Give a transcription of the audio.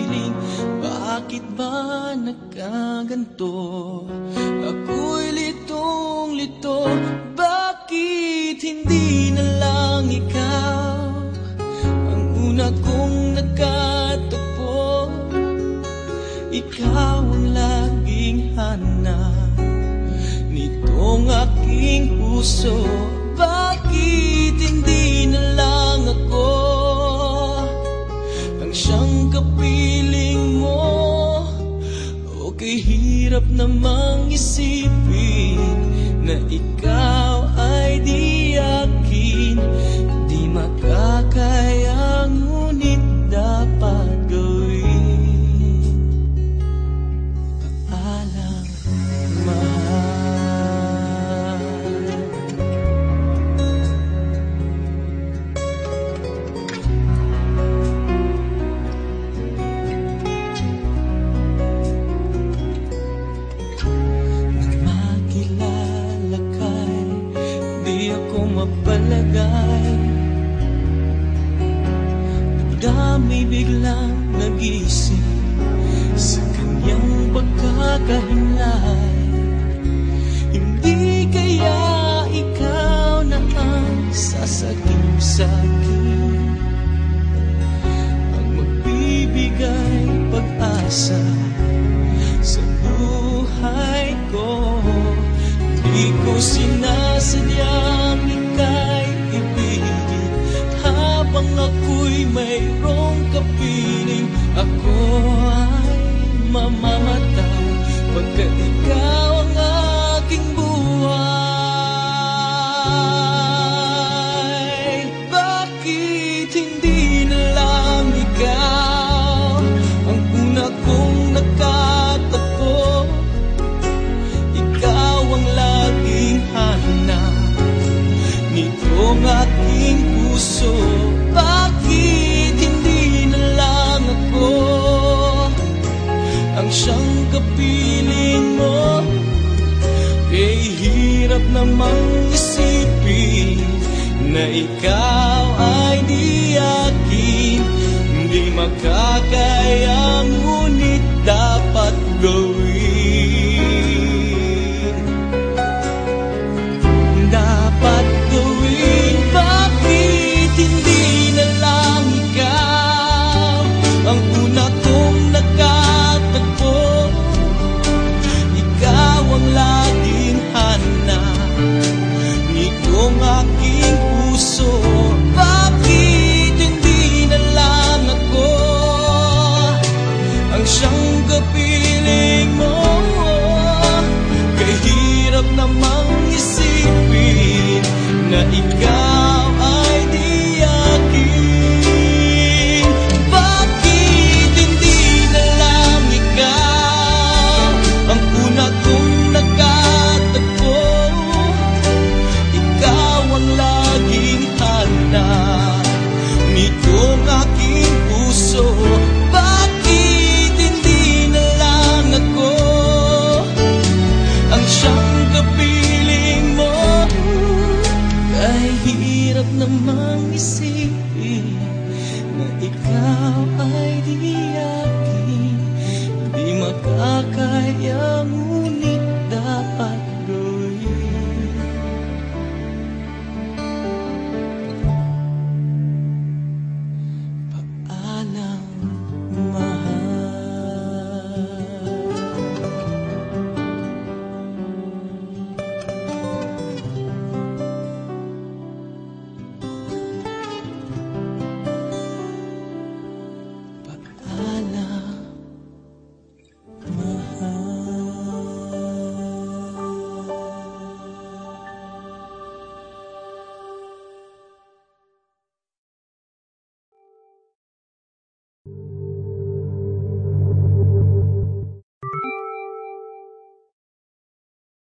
piling. Bakit ba nagkaganto? Ako'y litong-lito. Bakit hindi na lang ikaw ang una kong nagkatagpo? Ikaw ang laging hanap nitong aking puso. Bakit hindi na lang ako ang siyang kapiling mo? Okay, hirap namang isipin na ikaw ay di akin. Di makakaya, ngunit dapat gawin. Paalam, mahal. Nang makilala ka'y di ako mapalagay. Nagdamay biglang nagising sa kanyang pagkakahinlay. Hindi kaya ikaw na ang sasagip sa'kin, ang magbibigay pag-asa sa buhay ko. Di ko sinasadyang ika'y ibigin habang ako'y mayroong kapiling. Ako ay mamamatay pagkat ikaw ang aking buhay. Bakit hindi na lang ikaw ang una kong nakatagpo? Ikaw ang laging hanap nitong aking puso. Bakit hindi na lang ako ang siyang kapiling mo? Kay hirap namang isipin na ikaw ay di akin. Hindi makakaya, ngunit dapat gawin. Dapat gawin. Bakit hindi na lang ikaw ang una kong nagkatagpo? Ikaw ang laging hanap nitong aking puso. Bakit hindi na lang ako ang siyang gabi